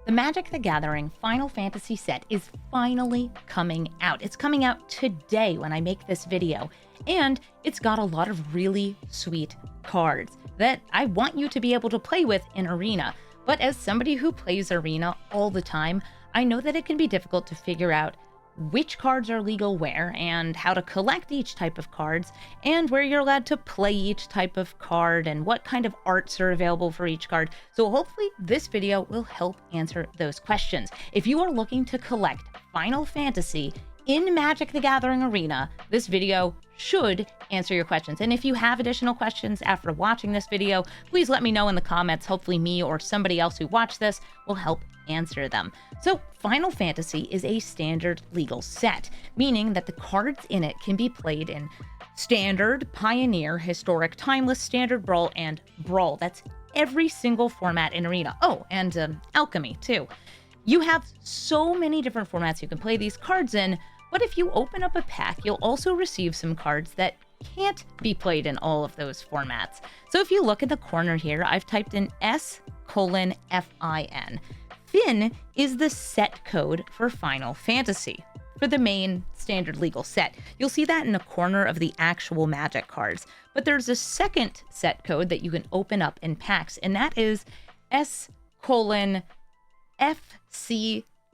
The Magic the Gathering Final Fantasy set is finally coming out. It's coming out today when I make this video, and it's got a lot of really sweet cards that I want you to be able to play with in Arena. But as somebody who plays Arena all the time, I know that it can be difficult to figure out which cards are legal where, and how to collect each type of cards, and where you're allowed to play each type of card, and what kind of arts are available for each card. So hopefully this video will help answer those questions. If you are looking to collect Final Fantasy in Magic the Gathering Arena, this video should answer your questions. And if you have additional questions after watching this video, please let me know in the comments. Hopefully me or somebody else who watched this will help answer them. So Final Fantasy is a standard legal set, meaning that the cards in it can be played in Standard, Pioneer, Historic, Timeless, Standard, Brawl, and Brawl. That's every single format in Arena. Oh, and Alchemy too. You have so many different formats you can play these cards in, but if you open up a pack, you'll also receive some cards that can't be played in all of those formats. So if you look at the corner here, I've typed in S:FIN. FIN is the set code for Final Fantasy, for the main standard legal set. You'll see that in the corner of the actual Magic cards. But there's a second set code that you can open up in packs, and that is S:FCA.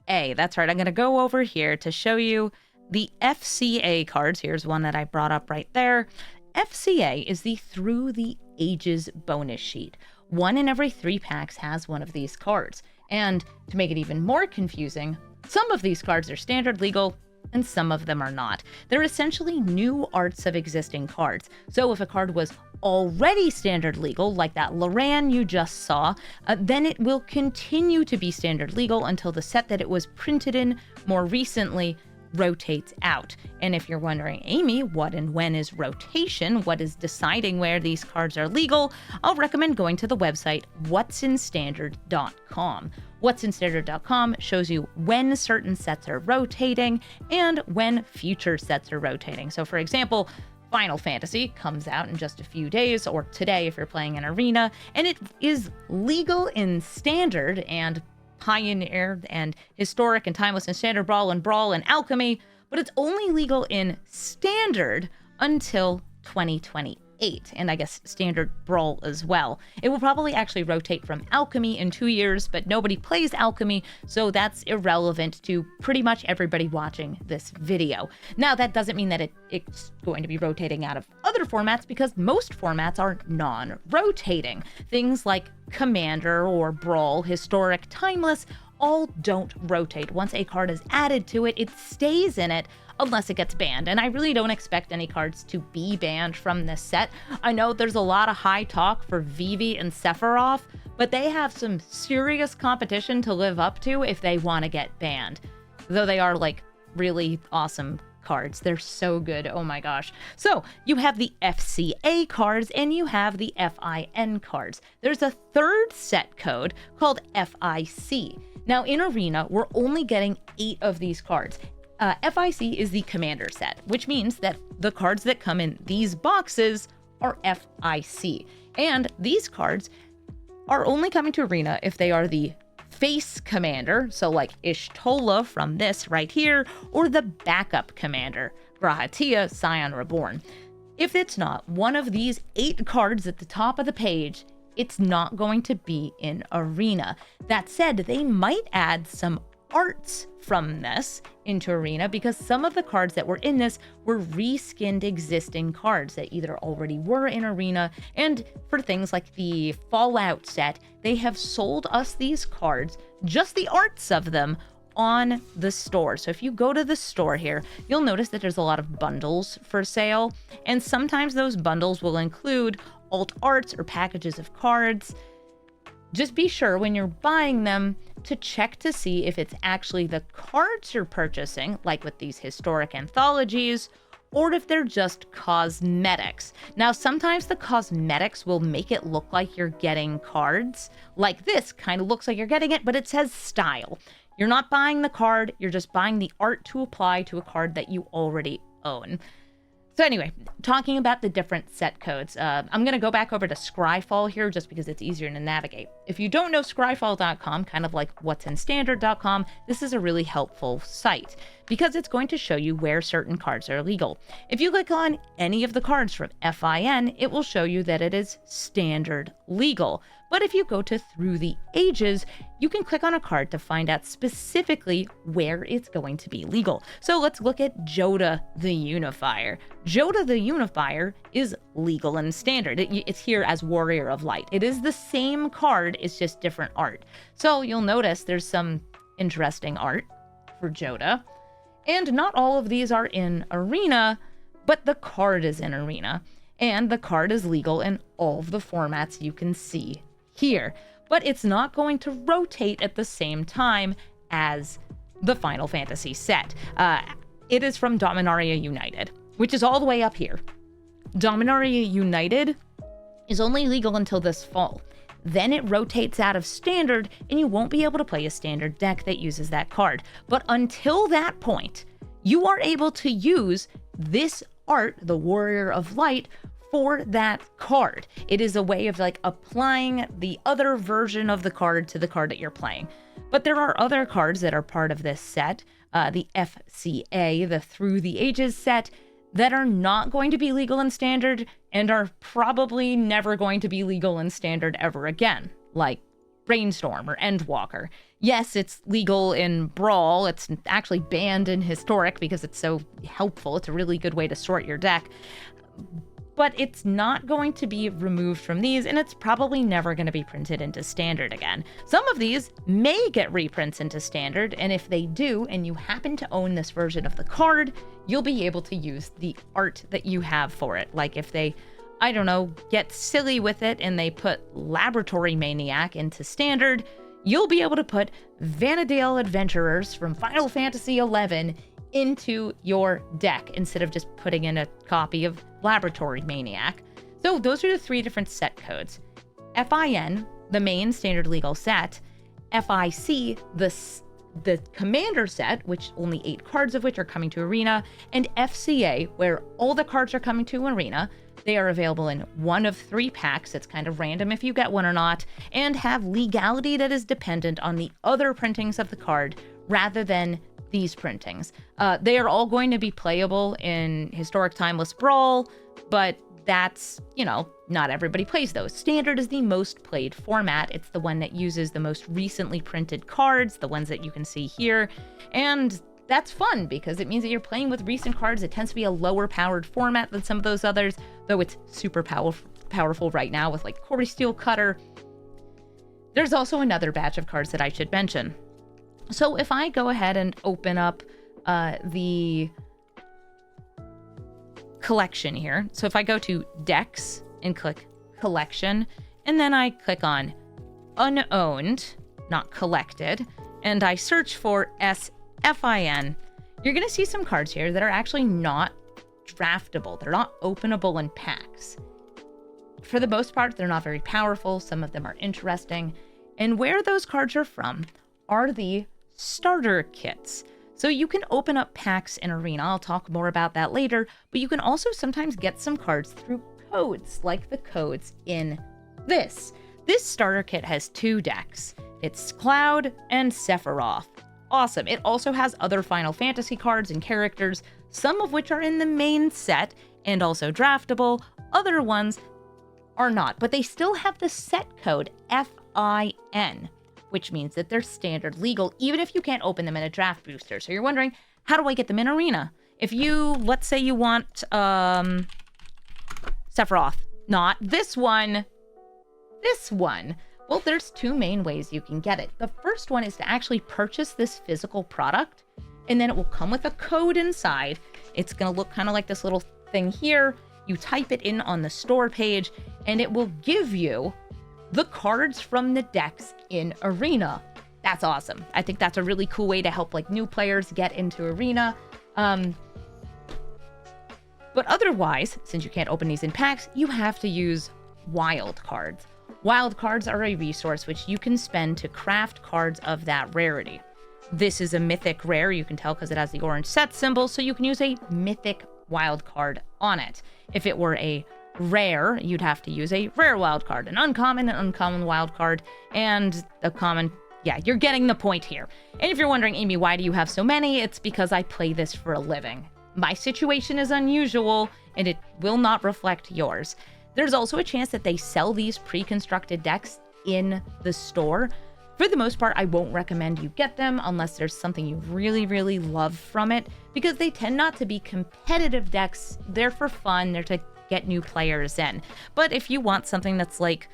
That's right, I'm going to go over here to show you the FCA cards. Here's one that I brought up right there. FCA is the Through the Ages bonus sheet. 1 in every 3 packs has one of these cards. And to make it even more confusing, some of these cards are standard legal and some of them are not. They're essentially new arts of existing cards. So if a card was already standard legal, like that Loran you just saw, then it will continue to be standard legal until the set that it was printed in more recently rotates out. And if you're wondering, Amy, what and when is rotation? What is deciding where these cards are legal? I'll recommend going to the website what'sinstandard.com. What'sinstandard.com shows you when certain sets are rotating and when future sets are rotating. So for example, Final Fantasy comes out in just a few days, or today if you're playing an Arena, and it is legal in Standard and Pioneer and Historic and Timeless and Standard, Brawl and Alchemy, but it's only legal in Standard until 2028, and I guess Standard Brawl as well. It will probably actually rotate from Alchemy in 2 years, but nobody plays Alchemy, so that's irrelevant to pretty much everybody watching this video. Now, that doesn't mean that it's going to be rotating out of other formats, because most formats are non-rotating. Things like Commander or Brawl, Historic, Timeless, all don't rotate. Once a card is added to it, it stays in it unless it gets banned. And I really don't expect any cards to be banned from this set. I know there's a lot of high talk for Vivi and Sephiroth, but they have some serious competition to live up to if they want to get banned. Though they are like really awesome cards. They're so good. Oh my gosh. So you have the FCA cards and you have the FIN cards. There's a third set code called FIC. Now in Arena, we're only getting 8 of these cards. FIC is the Commander set, which means that the cards that come in these boxes are FIC. And these cards are only coming to Arena if they are the face commander, so like Ishtola from this right here, or the backup commander, Grahatia, Scion Reborn. If it's not one of these 8 cards at the top of the page, it's not going to be in Arena. That said, they might add some arts from this into Arena, because some of the cards that were in this were reskinned existing cards that either already were in Arena, and for things like the Fallout set, they have sold us these cards, just the arts of them, on the store. So if you go to the store here, you'll notice that there's a lot of bundles for sale, and sometimes those bundles will include alt arts or packages of cards. Just be sure when you're buying them to check to see if it's actually the cards you're purchasing, like with these historic anthologies, or if they're just cosmetics. Now, sometimes the cosmetics will make it look like you're getting cards. Like this kind of looks like you're getting it, but it says style. You're not buying the card, you're just buying the art to apply to a card that you already own. So anyway, talking about the different set codes, I'm going to go back over to Scryfall here just because it's easier to navigate. If you don't know Scryfall.com, kind of like what'sinstandard.com, this is a really helpful site because it's going to show you where certain cards are legal. If you click on any of the cards from FIN, it will show you that it is standard legal. But if you go to Through the Ages, you can click on a card to find out specifically where it's going to be legal. So let's look at Joda the Unifier. Joda the Unifier is legal and standard. It's here as Warrior of Light. It is the same card, it's just different art. So you'll notice there's some interesting art for Joda. And not all of these are in Arena, but the card is in Arena. And the card is legal in all of the formats you can see here, but it's not going to rotate at the same time as the Final Fantasy set. It is from Dominaria United, which is all the way up here. Dominaria United is only legal until this fall. Then it rotates out of standard, and you won't be able to play a standard deck that uses that card. But until that point, you are able to use this art, the Warrior of Light, for that card. It is a way of like applying the other version of the card to the card that you're playing. But there are other cards that are part of this set, the FCA, the Through the Ages set, that are not going to be legal in standard and are probably never going to be legal in standard ever again, like Brainstorm or Endwalker. Yes, it's legal in Brawl. It's actually banned in Historic because it's so helpful. It's a really good way to sort your deck. But it's not going to be removed from these, and it's probably never going to be printed into standard again. Some of these may get reprints into standard, and if they do, and you happen to own this version of the card, you'll be able to use the art that you have for it. Like if they, I don't know, get silly with it and they put Laboratory Maniac into standard, you'll be able to put Vanadale Adventurers from Final Fantasy XI into your deck instead of just putting in a copy of Laboratory Maniac. So those are the three different set codes. FIN, the main standard legal set, FIC, the commander set, which only 8 cards of which are coming to Arena, and FCA, where all the cards are coming to Arena. They are available in one of 3 packs. It's kind of random if you get one or not, and have legality that is dependent on the other printings of the card rather than these printings. They are all going to be playable in Historic Timeless Brawl, but that's, not everybody plays those. Standard is the most played format. It's the one that uses the most recently printed cards, the ones that you can see here. And that's fun because it means that you're playing with recent cards. It tends to be a lower powered format than some of those others, though it's super powerful right now with like Corey Steel Cutter. There's also another batch of cards that I should mention. So if I go ahead and open up the collection here. So if I go to Decks and click Collection, and then I click on Unowned, not collected, and I search for SFIN, you're going to see some cards here that are actually not draftable. They're not openable in packs. For the most part, they're not very powerful. Some of them are interesting. And where those cards are from are the starter kits. So you can open up packs in Arena. I'll talk more about that later, but you can also sometimes get some cards through codes, like the codes in this. This starter kit has 2 decks. It's Cloud and Sephiroth. Awesome. It also has other Final Fantasy cards and characters, some of which are in the main set and also draftable. Other ones are not, but they still have the set code FIN, which means that they're standard legal, even if you can't open them in a draft booster. So you're wondering, how do I get them in Arena? If you, let's say you want Sephiroth, not this one, this one. Well, there's 2 main ways you can get it. The first one is to actually purchase this physical product, and then it will come with a code inside. It's going to look kind of like this little thing here. You type it in on the store page, and it will give you the cards from the decks in Arena. That's awesome. I think that's a really cool way to help like new players get into Arena. But otherwise, since you can't open these in packs, you have to use wildcards. Wildcards are a resource which you can spend to craft cards of that rarity. This is a mythic rare, you can tell because it has the orange set symbol, so you can use a mythic wild card on it. If it were a rare, you'd have to use a rare wild card, an uncommon wild card, and a common. Yeah, you're getting the point here. And if you're wondering, Amy, why do you have so many? It's because I play this for a living. My situation is unusual, and it will not reflect yours. There's also a chance that they sell these pre-constructed decks in the store. For the most part, I won't recommend you get them unless there's something you really, really love from it, because they tend not to be competitive decks. They're for fun. They're to get new players in. But if you want something that's like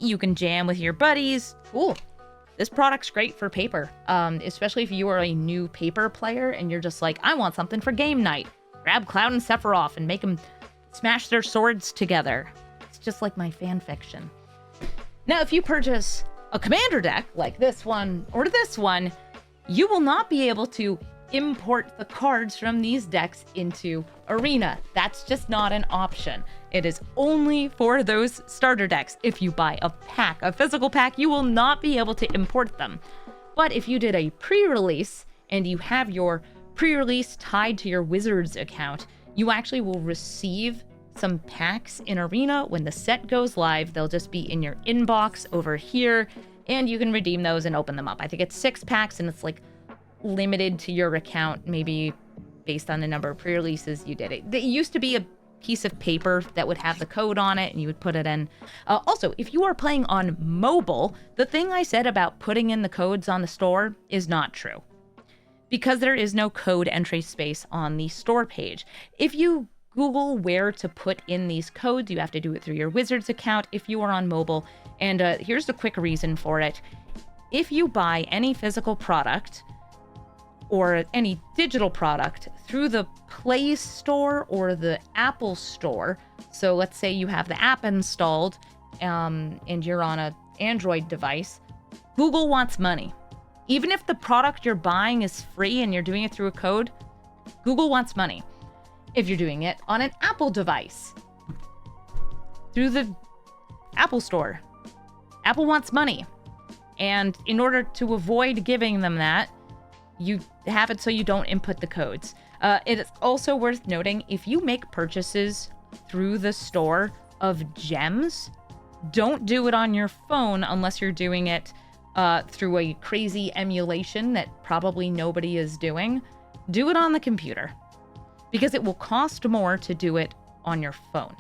you can jam with your buddies, cool. This product's great for paper, especially if you are a new paper player and you're just like, I want something for game night. Grab Cloud and Sephiroth and make them smash their swords together. It's just like my fan fiction. Now, if you purchase a commander deck like this one or this one, you will not be able to import the cards from these decks into Arena. That's just not an option. It is only for those starter decks. If you buy a pack, a physical pack, you will not be able to import them. But if you did a pre-release and you have your pre-release tied to your Wizards account, you actually will receive some packs in Arena. When the set goes live, they'll just be in your inbox over here, and you can redeem those and open them up. I think it's 6 packs, and it's like limited to your account, maybe based on the number of pre-releases you did. It used to be a piece of paper that would have the code on it, and you would put it in. Also, if you are playing on mobile, the thing I said about putting in the codes on the store is not true, because there is no code entry space on the store page. If you Google where to put in these codes, you have to do it through your Wizards account if you are on mobile. And here's the quick reason for it. If you buy any physical product or any digital product through the Play Store or the Apple Store, so let's say you have the app installed and you're on an Android device, Google wants money. Even if the product you're buying is free and you're doing it through a code, Google wants money. If you're doing it on an Apple device, through the Apple Store, Apple wants money. And in order to avoid giving them that, you have it so you don't input the codes. It is also worth noting, if you make purchases through the store of gems, don't do it on your phone unless you're doing it through a crazy emulation that probably nobody is doing. Do it on the computer, because it will cost more to do it on your phone.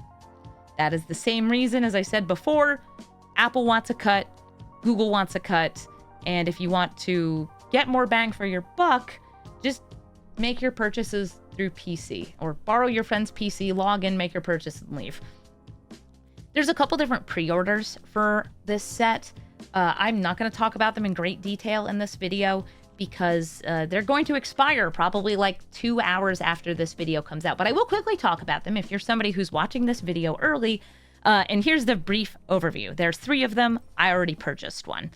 That is the same reason, as I said before, Apple wants a cut, Google wants a cut, and if you want to get more bang for your buck, just make your purchases through PC, or borrow your friend's PC, log in, make your purchase, and leave. There's a couple different pre-orders for this set. I'm not going to talk about them in great detail in this video, because they're going to expire probably like 2 hours after this video comes out. But I will quickly talk about them if you're somebody who's watching this video early. And here's the brief overview. There's 3 of them. I already purchased one.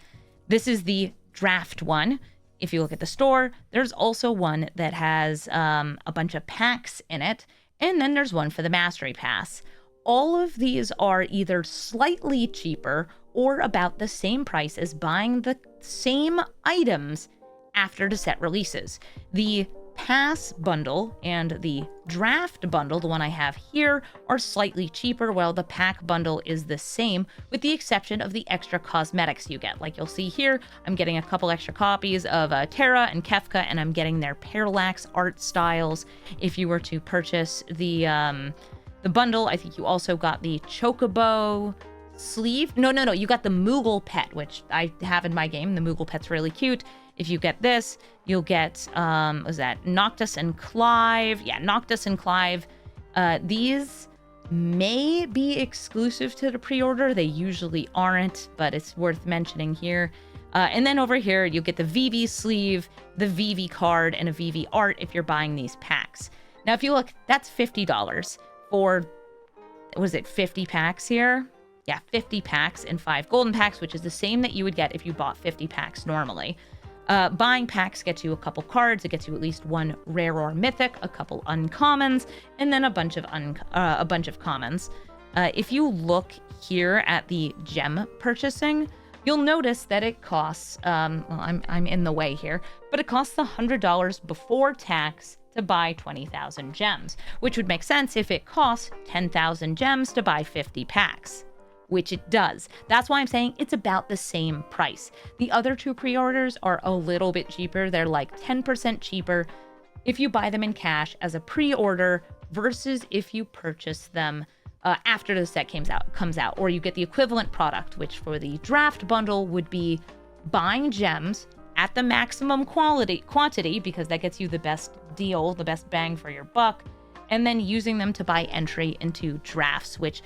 This is the draft one. If you look at the store, there's also one that has a bunch of packs in it. And then there's one for the Mastery Pass. All of these are either slightly cheaper or about the same price as buying the same items after the set releases. The Pass bundle and the Draft bundle, the one I have here, are slightly cheaper, while the Pack bundle is the same, with the exception of the extra cosmetics you get. Like you'll see here, I'm getting a couple extra copies of Terra and Kefka, and I'm getting their Parallax art styles. If you were to purchase the bundle, I think you also got the Chocobo sleeve. No, you got the Moogle pet, which I have in my game. The Moogle pet's really cute. If you get this, you'll get, was that Noctis and Clive? Yeah, Noctis and Clive. These may be exclusive to the pre-order. They usually aren't, but it's worth mentioning here. And then over here, you'll get the VV sleeve, the VV card, and a VV art if you're buying these packs. Now, if you look, that's $50 for, was it 50 packs here? Yeah, 50 packs and 5 golden packs, which is the same that you would get if you bought 50 packs normally. Buying packs gets you a couple cards. It gets you at least 1 rare or mythic, a couple uncommons, and then a bunch of commons. If you look here at the gem purchasing, you'll notice that it costs, well, I'm in the way here, but it costs $100 before tax to buy 20,000 gems, which would make sense if it costs 10,000 gems to buy 50 packs, which it does. That's why I'm saying it's about the same price. The other two pre-orders are a little bit cheaper. They're like 10% cheaper if you buy them in cash as a pre-order versus if you purchase them after the set comes out, or you get the equivalent product, which for the draft bundle would be buying gems at the maximum quantity, because that gets you the best deal, the best bang for your buck, and then using them to buy entry into drafts, which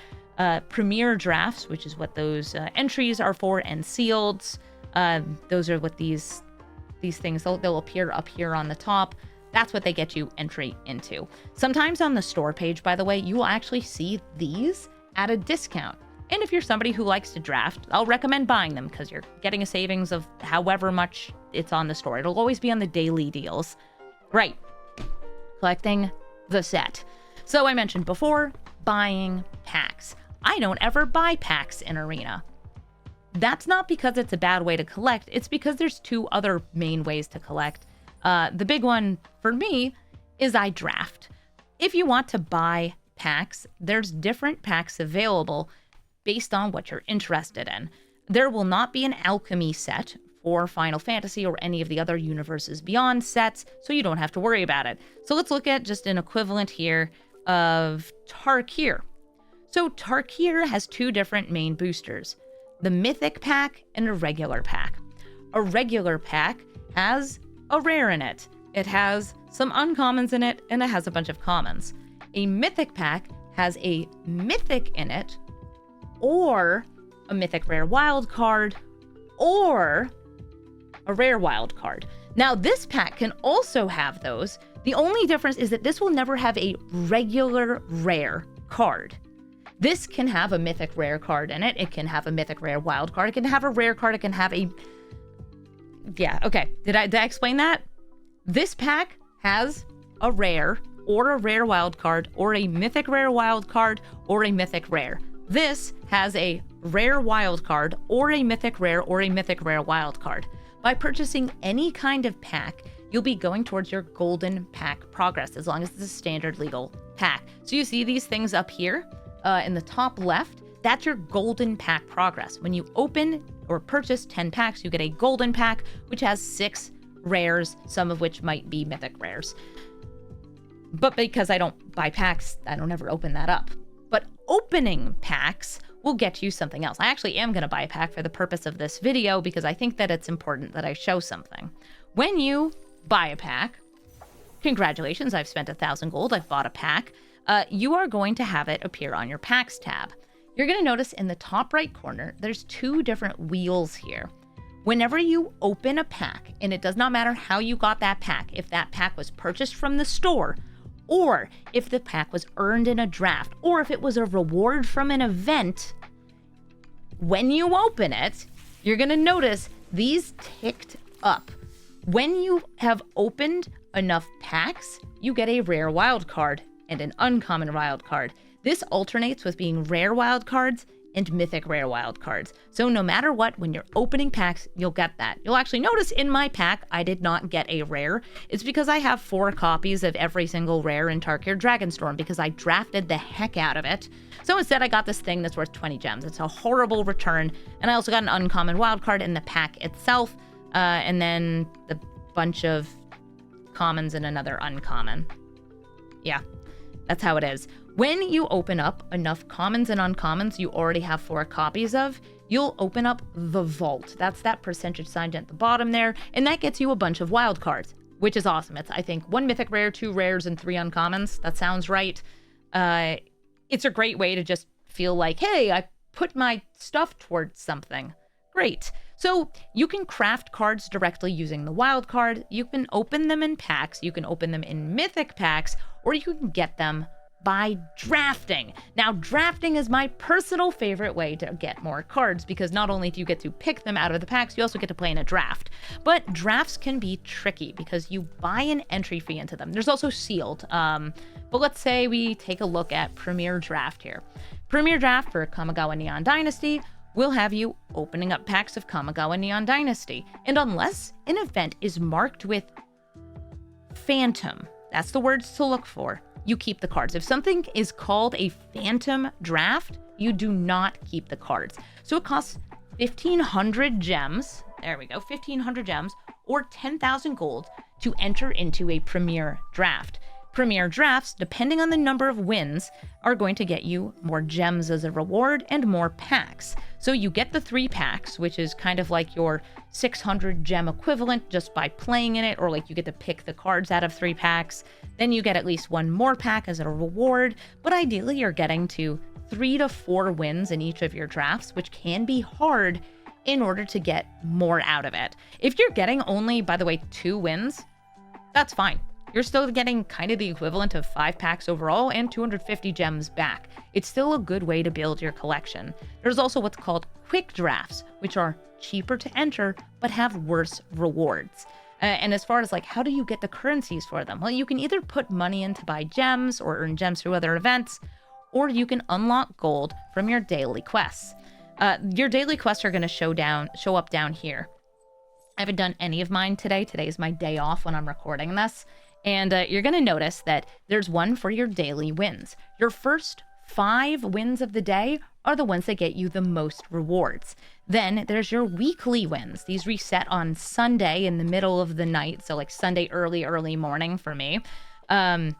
premier drafts, which is what those entries are for, and sealeds, those are what these things, they'll appear up here on the top. That's what they get you entry into. Sometimes on the store page, by the way, you will actually see these at a discount. And if you're somebody who likes to draft, I'll recommend buying them because you're getting a savings of however much it's on the store. It'll always be on the daily deals. Right. Collecting the set. So I mentioned before, buying packs. I don't ever buy packs in Arena. That's not because it's a bad way to collect. It's because there's two other main ways to collect. The big one for me is I draft. If you want to buy packs, there's different packs available based on what you're interested in. There will not be an alchemy set for Final Fantasy or any of the other Universes Beyond sets, so you don't have to worry about it. So let's look at just an equivalent here of Tarkir. So Tarkir has two different main boosters, the Mythic pack and a regular pack. A regular pack has a rare in it. It has some uncommons in it, and it has a bunch of commons. A Mythic pack has a Mythic in it, or a Mythic rare wild card, or a rare wild card. Now, this pack can also have those. The only difference is that this will never have a regular rare card. This can have a Mythic rare card in it. It can have a Mythic rare wild card. It can have a rare card. It can have a... Yeah, okay. Did I explain that? This pack has a rare or a rare wild card or a Mythic rare wild card or a Mythic rare. This has a rare wild card or a Mythic rare or a Mythic rare wild card. By purchasing any kind of pack, you'll be going towards your golden pack progress as long as it's a standard legal pack. So you see these things up here in the top left, that's your golden pack progress. When you open or purchase 10 packs, you get a golden pack, which has 6 rares, some of which might be Mythic rares. But because I don't buy packs, I don't ever open that up. But opening packs will get you something else. I actually am going to buy a pack for the purpose of this video because I think that it's important that I show something. When you buy a pack, congratulations, I've spent 1,000 gold, I've bought a pack. You are going to have it appear on your packs tab. You're going to notice in the top right corner, there's 2 different wheels here. Whenever you open a pack, and it does not matter how you got that pack, if that pack was purchased from the store, or if the pack was earned in a draft, or if it was a reward from an event, when you open it, you're going to notice these ticked up. When you have opened enough packs, you get a rare wild card and an uncommon wild card. This alternates with being rare wild cards and Mythic rare wild cards. So no matter what, when you're opening packs, you'll get that. You'll actually notice in my pack, I did not get a rare. It's because I have 4 copies of every single rare in Tarkir Dragonstorm because I drafted the heck out of it. So instead, I got this thing that's worth 20 gems. It's a horrible return. And I also got an uncommon wild card in the pack itself, and then the bunch of commons and another uncommon. Yeah, that's how it is. When you open up enough commons and uncommons you already have 4 copies of, you'll open up the vault. That's that percentage sign at the bottom there, and that gets you a bunch of wild cards, which is awesome. It's, I think, 1 mythic rare, 2 rares, and 3 uncommons. That sounds right. It's a great way to just feel like, hey, I put my stuff towards something. Great. So you can craft cards directly using the wild card. You can open them in packs. You can open them in mythic packs, or you can get them by drafting. Now, drafting is my personal favorite way to get more cards because not only do you get to pick them out of the packs, you also get to play in a draft. But drafts can be tricky because you buy an entry fee into them. There's also sealed. But let's say we take a look at Premier Draft here. Premier Draft for Kamigawa Neon Dynasty will have you opening up packs of Kamigawa Neon Dynasty. And unless an event is marked with Phantom, that's the words to look for, you keep the cards. If something is called a Phantom draft, you do not keep the cards. So it costs 1,500 gems. There we go, 1,500 gems or 10,000 gold to enter into a Premier draft. Premier drafts, depending on the number of wins, are going to get you more gems as a reward and more packs. So you get the 3 packs, which is kind of like your 600 gem equivalent just by playing in it, or like you get to pick the cards out of 3 packs. Then you get at least 1 more pack as a reward, but ideally you're getting to 3 to 4 wins in each of your drafts, which can be hard in order to get more out of it. If you're getting only, by the way, 2 wins, that's fine. You're still getting kind of the equivalent of 5 packs overall and 250 gems back. It's still a good way to build your collection. There's also what's called quick drafts, which are cheaper to enter but have worse rewards. And as far as like, how do you get the currencies for them? Well, you can either put money in to buy gems or earn gems through other events, or you can unlock gold from your daily quests. Your daily quests are going to show up down here. I haven't done any of mine today. Today is my day off when I'm recording this. And you're going to notice that there's one for your daily wins. Your first 5 wins of the day are the ones that get you the most rewards. Then there's your weekly wins. These reset on Sunday in the middle of the night. So like Sunday early morning for me. And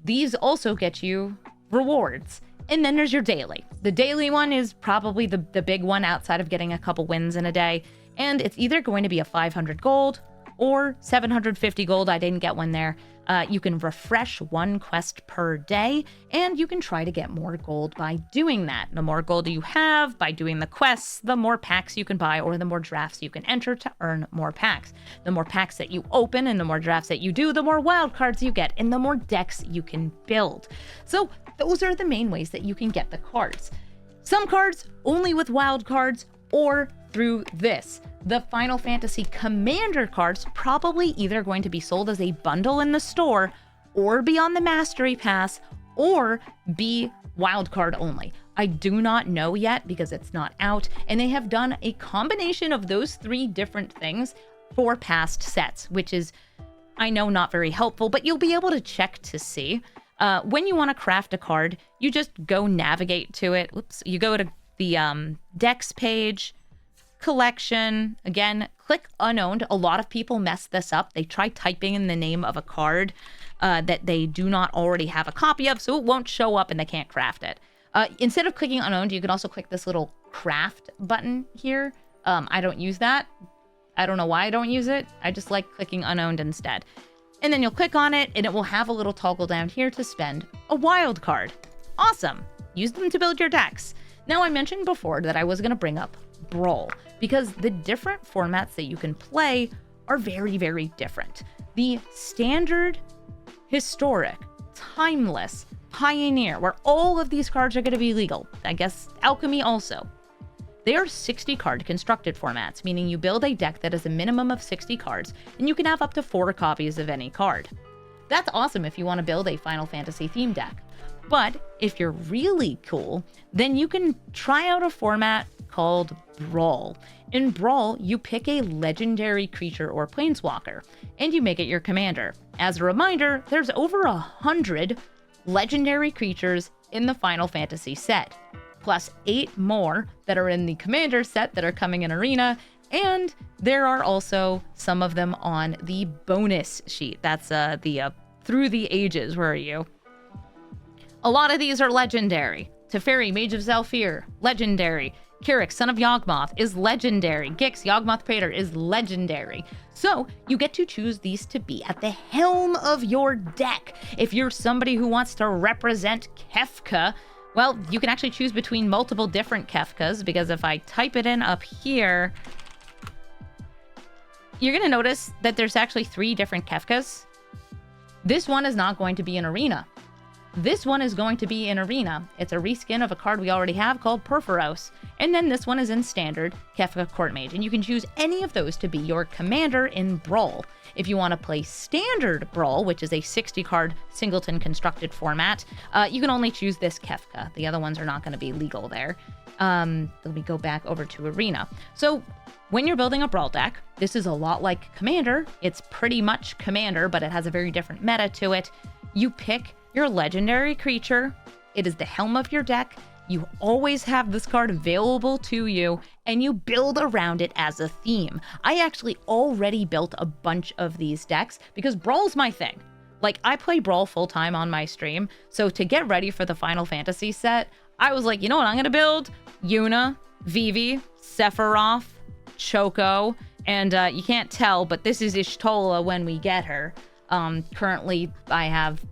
these also get you rewards. And then there's your daily. The daily one is probably the big one outside of getting a couple wins in a day. And it's either going to be a 500 gold or 750 gold. I didn't get one there. You can refresh 1 quest per day, and you can try to get more gold by doing that. The more gold you have by doing the quests, the more packs you can buy or the more drafts you can enter to earn more packs. The more packs that you open and the more drafts that you do, the more wildcards you get and the more decks you can build. So those are the main ways that you can get the cards. Some cards only with wildcards or through this. The Final Fantasy Commander cards probably either going to be sold as a bundle in the store or be on the Mastery Pass or be wildcard only. I do not know yet because it's not out, and they have done a combination of those 3 different things for past sets, which is, I know, not very helpful, but you'll be able to check to see. When you want to craft a card, you just go navigate to it. Oops, you go to the decks page, collection, again, click unowned. A lot of people mess this up. They try typing in the name of a card that they do not already have a copy of, so it won't show up and they can't craft it. Instead of clicking unowned, you can also click this little craft button here. I don't use that. I don't know why I don't use it. I just like clicking unowned instead. And then you'll click on it and it will have a little toggle down here to spend a wild card. Awesome. Use them to build your decks. Now, I mentioned before that I was going to bring up Brawl, because the different formats that you can play are very, very different. The standard, historic, timeless, pioneer, where all of these cards are going to be legal. I guess alchemy also. They are 60 card constructed formats, meaning you build a deck that has a minimum of 60 cards, and you can have up to 4 copies of any card. That's awesome if you want to build a Final Fantasy themed deck. But if you're really cool, then you can try out a format called Brawl. In Brawl, you pick a legendary creature or planeswalker, and you make it your commander. As a reminder, there's over 100 legendary creatures in the Final Fantasy set, plus 8 more that are in the commander set that are coming in Arena, and there are also some of them on the bonus sheet. That's the Through the Ages. Where are you? A lot of these are legendary. Teferi, Mage of Zhalfir, legendary. Kirik, Son of Yawgmoth, is legendary. Gix, Yawgmoth Praetor, is legendary. So you get to choose these to be at the helm of your deck. If you're somebody who wants to represent Kefka, well, you can actually choose between multiple different Kefkas, because if I type it in up here, you're going to notice that there's actually 3 different Kefkas. This one is not going to be in Arena. This one is going to be in Arena. It's a reskin of a card we already have called Perforos. And then this one is in Standard, Kefka Court Mage. And you can choose any of those to be your commander in Brawl. If you want to play Standard Brawl, which is a 60-card singleton constructed format, you can only choose this Kefka. The other ones are not going to be legal there. Let me go back over to Arena. So when you're building a Brawl deck, this is a lot like Commander. It's pretty much Commander, but it has a very different meta to it. You pick your legendary creature. It is the helm of your deck. You always have this card available to you, and you build around it as a theme. I actually already built a bunch of these decks because Brawl's my thing. Like, I play Brawl full-time on my stream, so to get ready for the Final Fantasy set, I was like, you know what I'm gonna build? Yuna, Vivi, Sephiroth, Choco, and you can't tell, but this is Ishtola when we get her. Currently, I have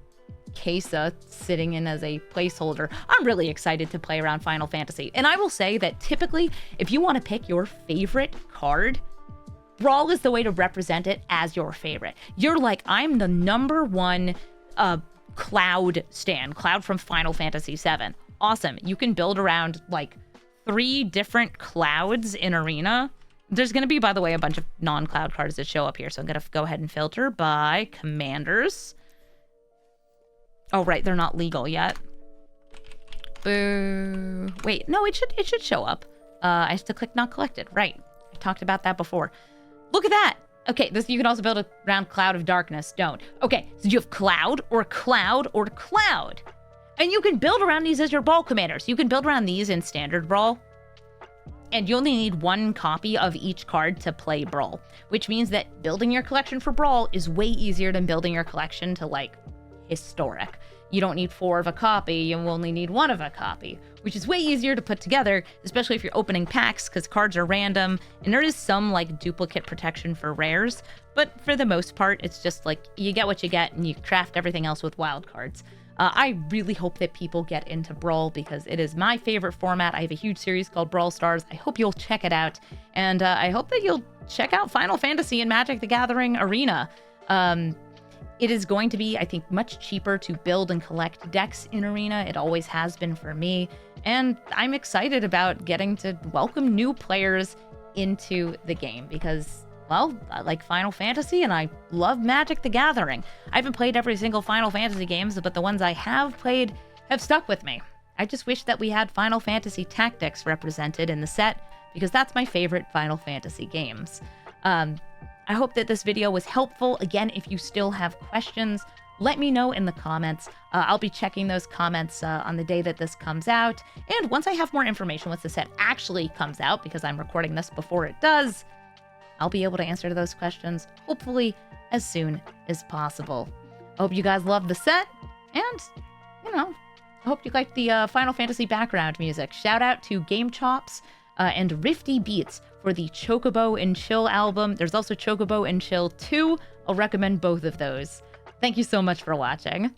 Kesa sitting in as a placeholder. I'm really excited to play around Final Fantasy. And I will say that typically, if you want to pick your favorite card, Brawl is the way to represent it as your favorite. You're like, I'm the #1 Cloud stan, Cloud from Final Fantasy VII. Awesome. You can build around like 3 different Clouds in Arena. There's going to be, by the way, a bunch of non-Cloud cards that show up here. So I'm going to go ahead and filter by Commanders. Oh, right. They're not legal yet. Boo. Wait, no, it should show up. I have to click not collected. Right. I talked about that before. Look at that. Okay, this you can also build around Cloud of Darkness. Don't. Okay, so you have Cloud or Cloud or Cloud. And you can build around these as your Brawl commanders. You can build around these in Standard Brawl. And you only need 1 copy of each card to play Brawl. Which means that building your collection for Brawl is way easier than building your collection to, like, Historic. You don't need 4 of a copy, you only need 1 of a copy, which is way easier to put together, especially if you're opening packs, because cards are random, and there is some, like, duplicate protection for rares, but for the most part, it's just, like, you get what you get, and you craft everything else with wildcards. I really hope that people get into Brawl, because it is my favorite format. I have a huge series called Brawl Stars. I hope you'll check it out, and I hope that you'll check out Final Fantasy and Magic the Gathering Arena. It is going to be, I think, much cheaper to build and collect decks in Arena. It always has been for me. And I'm excited about getting to welcome new players into the game because, well, I like Final Fantasy and I love Magic the Gathering. I haven't played every single Final Fantasy games, but the ones I have played have stuck with me. I just wish that we had Final Fantasy Tactics represented in the set because that's my favorite Final Fantasy games. I hope that this video was helpful. Again, if you still have questions, let me know in the comments. I'll be checking those comments on the day that this comes out. And once I have more information, once the set actually comes out, because I'm recording this before it does, I'll be able to answer those questions, hopefully as soon as possible. I hope you guys love the set, and, you know, I hope you like the Final Fantasy background music. Shout out to Game Chops and Rifty Beats for the Chocobo and Chill album. There's also Chocobo and Chill 2. I'll recommend both of those. Thank you so much for watching.